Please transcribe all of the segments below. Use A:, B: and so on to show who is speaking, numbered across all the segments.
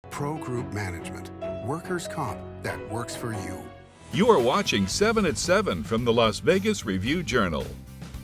A: Pro Group Management. Workers' comp that works for you.
B: You are watching 7 at 7 from the Las Vegas Review-Journal.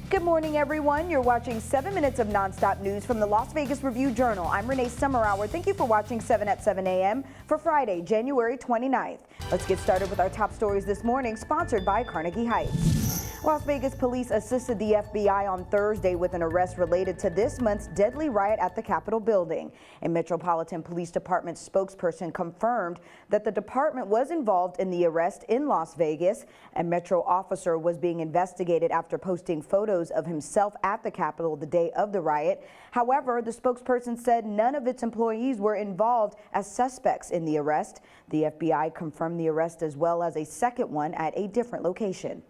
C: Good morning, everyone. You're watching 7 minutes of nonstop news from the Las Vegas Review-Journal. I'm Renee Summerhour. Thank you for watching 7 at 7 a.m. for Friday, January 29th. Let's get started with our top stories this morning, sponsored by Carnegie Heights. Las Vegas police assisted the FBI on Thursday with an arrest related to this month's deadly riot at the Capitol building. A Metropolitan Police Department spokesperson confirmed that the department was involved in the arrest in Las Vegas. A Metro officer was being investigated after posting photos of himself at the Capitol the day of the riot. However, the spokesperson said none of its employees were involved as suspects in the arrest. The FBI confirmed the arrest as well as a second one at a different location.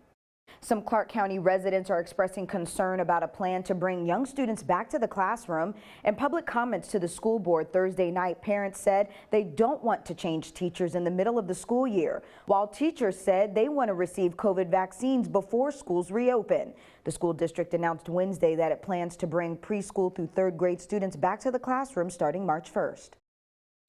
C: Some Clark County residents are expressing concern about a plan to bring young students back to the classroom. In public comments to the school board Thursday night, parents said they don't want to change teachers in the middle of the school year, while teachers said they want to receive COVID vaccines before schools reopen. The school district announced Wednesday that it plans to bring preschool through third grade students back to the classroom starting March 1st.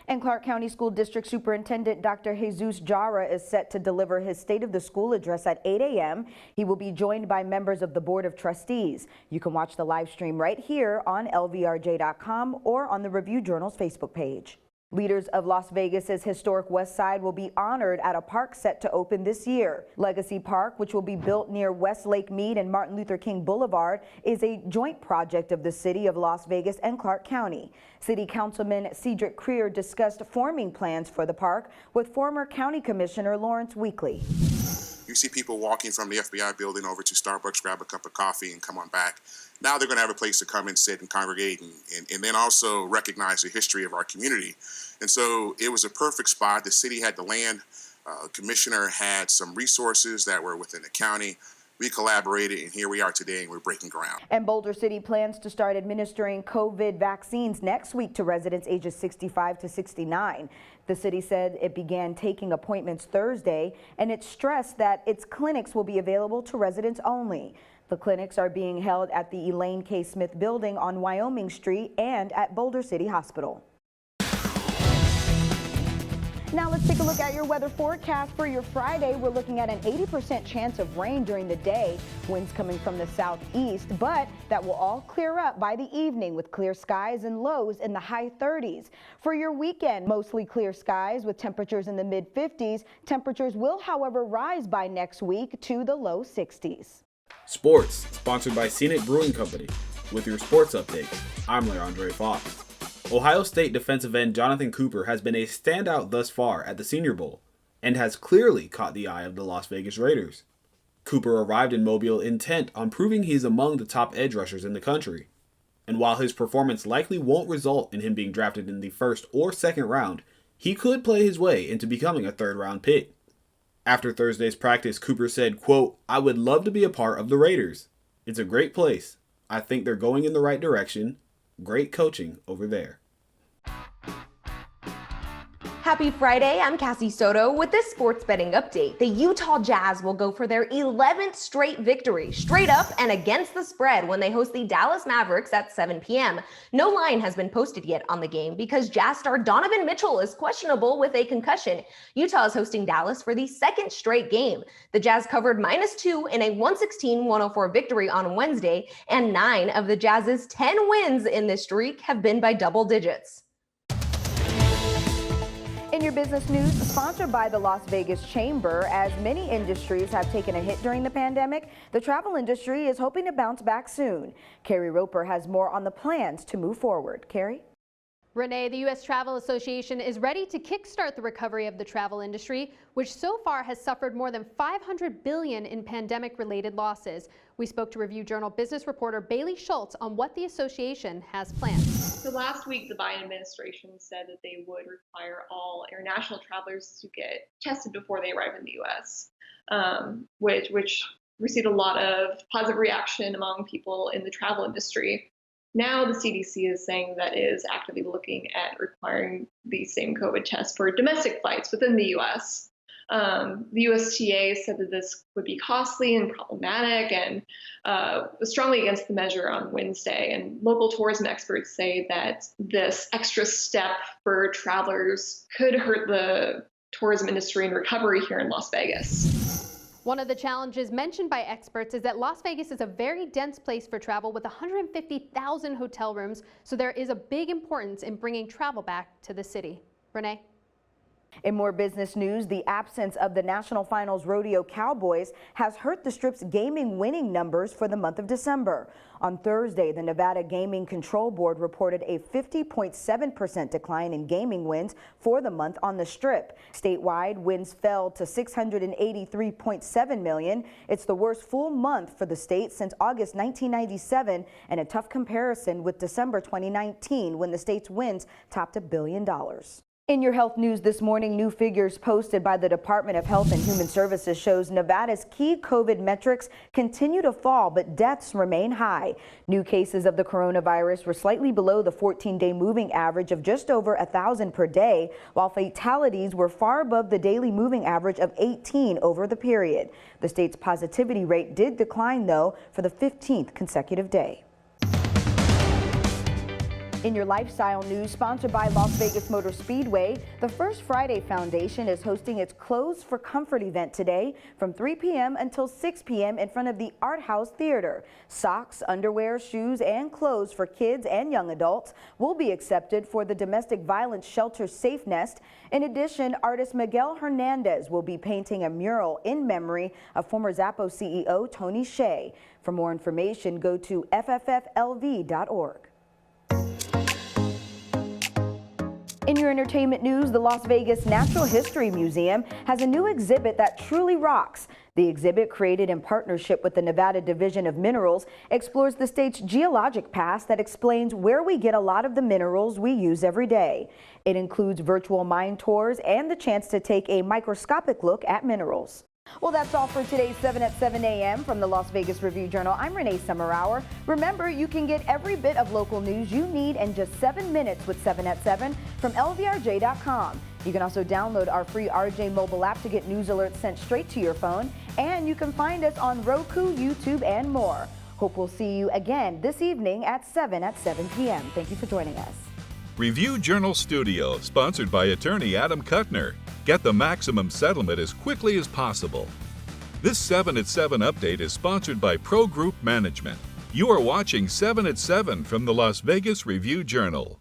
C: And Clark County School District Superintendent Dr. Jesus Jara is set to deliver his State of the School address at 8 a.m. He will be joined by members of the Board of Trustees. You can watch the live stream right here on lvrj.com or on the Review-Journal's Facebook page. Leaders of Las Vegas's historic Westside will be honored at a park set to open this year. Legacy Park, which will be built near West Lake Mead and Martin Luther King Boulevard, is a joint project of the city of Las Vegas and Clark County. City Councilman Cedric Creer discussed forming plans for the park with former County Commissioner Lawrence Weekly.
D: You see people walking from the FBI building over to Starbucks, grab a cup of coffee, and come on back. Now they're going to have a place to come and sit and congregate and then also recognize the history of our community. And so it was a perfect spot. The city had the land. The commissioner had some resources that were within the county. We collaborated, and here we are today, and we're breaking ground.
C: And Boulder City plans to start administering COVID vaccines next week to residents ages 65 to 69. The city said it began taking appointments Thursday, and it stressed that its clinics will be available to residents only. The clinics are being held at the Elaine K. Smith building on Wyoming Street and at Boulder City Hospital. Now let's take a look at your weather forecast for your Friday. We're looking at an 80% chance of rain during the day, winds coming from the southeast, but that will all clear up by the evening with clear skies and lows in the high 30s. For your weekend, mostly clear skies with temperatures in the mid 50s. Temperatures will, however, rise by next week to the low 60s.
E: Sports, sponsored by Scenic Brewing Company. With your sports update, I'm LeAndre Fox. Ohio State defensive end Jonathan Cooper has been a standout thus far at the Senior Bowl and has clearly caught the eye of the Las Vegas Raiders. Cooper arrived in Mobile intent on proving he's among the top edge rushers in the country. And while his performance likely won't result in him being drafted in the first or second round, he could play his way into becoming a third-round pick. After Thursday's practice, Cooper said, quote, "I would love to be a part of the Raiders. It's a great place. I think they're going in the right direction. Great coaching over there."
F: Happy Friday, I'm Cassie Soto with this sports betting update. The Utah Jazz will go for their 11th straight victory, straight up and against the spread when they host the Dallas Mavericks at 7 p.m. No line has been posted yet on the game because Jazz star Donovan Mitchell is questionable with a concussion. Utah is hosting Dallas for the second straight game. The Jazz covered -2 in a 116-104 victory on Wednesday, and 9 of the Jazz's 10 wins in this streak have been by double digits.
C: In your business news, sponsored by the Las Vegas Chamber, as many industries have taken a hit during the pandemic, the travel industry is hoping to bounce back soon. Carrie Roper has more on the plans to move forward. Carrie?
G: Renee, the U.S. Travel Association is ready to kickstart the recovery of the travel industry, which so far has suffered more than $500 billion in pandemic-related losses. We spoke to Review-Journal business reporter Bailey Schultz on what the association has planned.
H: So last week, the Biden administration said that they would require all international travelers to get tested before they arrive in the U.S., which received a lot of positive reaction among people in the travel industry. Now the CDC is saying that it is actively looking at requiring the same COVID test for domestic flights within the U.S. The USTA said that this would be costly and problematic and was strongly against the measure on Wednesday. And local tourism experts say that this extra step for travelers could hurt the tourism industry and recovery here in Las Vegas.
G: One of the challenges mentioned by experts is that Las Vegas is a very dense place for travel with 150,000 hotel rooms, so there is a big importance in bringing travel back to the city. Renee?
C: In more business news, the absence of the National Finals Rodeo Cowboys has hurt the Strip's gaming winning numbers for the month of December. On Thursday, the Nevada Gaming Control Board reported a 50.7% decline in gaming wins for the month on the Strip. Statewide, wins fell to $683.7 million. It's the worst full month for the state since August 1997 and a tough comparison with December 2019 when the state's wins topped $1 billion. In your health news this morning, new figures posted by the Department of Health and Human Services shows Nevada's key COVID metrics continue to fall, but deaths remain high. New cases of the coronavirus were slightly below the 14-day moving average of just over 1,000 per day, while fatalities were far above the daily moving average of 18 over the period. The state's positivity rate did decline, though, for the 15th consecutive day. In your lifestyle news, sponsored by Las Vegas Motor Speedway, the First Friday Foundation is hosting its Clothes for Comfort event today from 3 p.m. until 6 p.m. in front of the Art House Theater. Socks, underwear, shoes, and clothes for kids and young adults will be accepted for the Domestic Violence Shelter Safe Nest. In addition, artist Miguel Hernandez will be painting a mural in memory of former Zappo CEO Tony Hsieh. For more information, go to ffflv.org. In your entertainment news, the Las Vegas Natural History Museum has a new exhibit that truly rocks. The exhibit, created in partnership with the Nevada Division of Minerals, explores the state's geologic past that explains where we get a lot of the minerals we use every day. It includes virtual mine tours and the chance to take a microscopic look at minerals. Well, that's all for today's 7 at 7 a.m. from the Las Vegas Review-Journal. I'm Renee Summerhour. Remember, you can get every bit of local news you need in just 7 minutes with 7 at 7 from lvrj.com. You can also download our free RJ mobile app to get news alerts sent straight to your phone. And you can find us on Roku, YouTube, and more. Hope we'll see you again this evening at 7 p.m. Thank you for joining us.
B: Review Journal Studio, sponsored by attorney Adam Kuttner. Get the maximum settlement as quickly as possible. This 7 at 7 update is sponsored by Pro Group Management. You are watching 7 at 7 from the Las Vegas Review-Journal.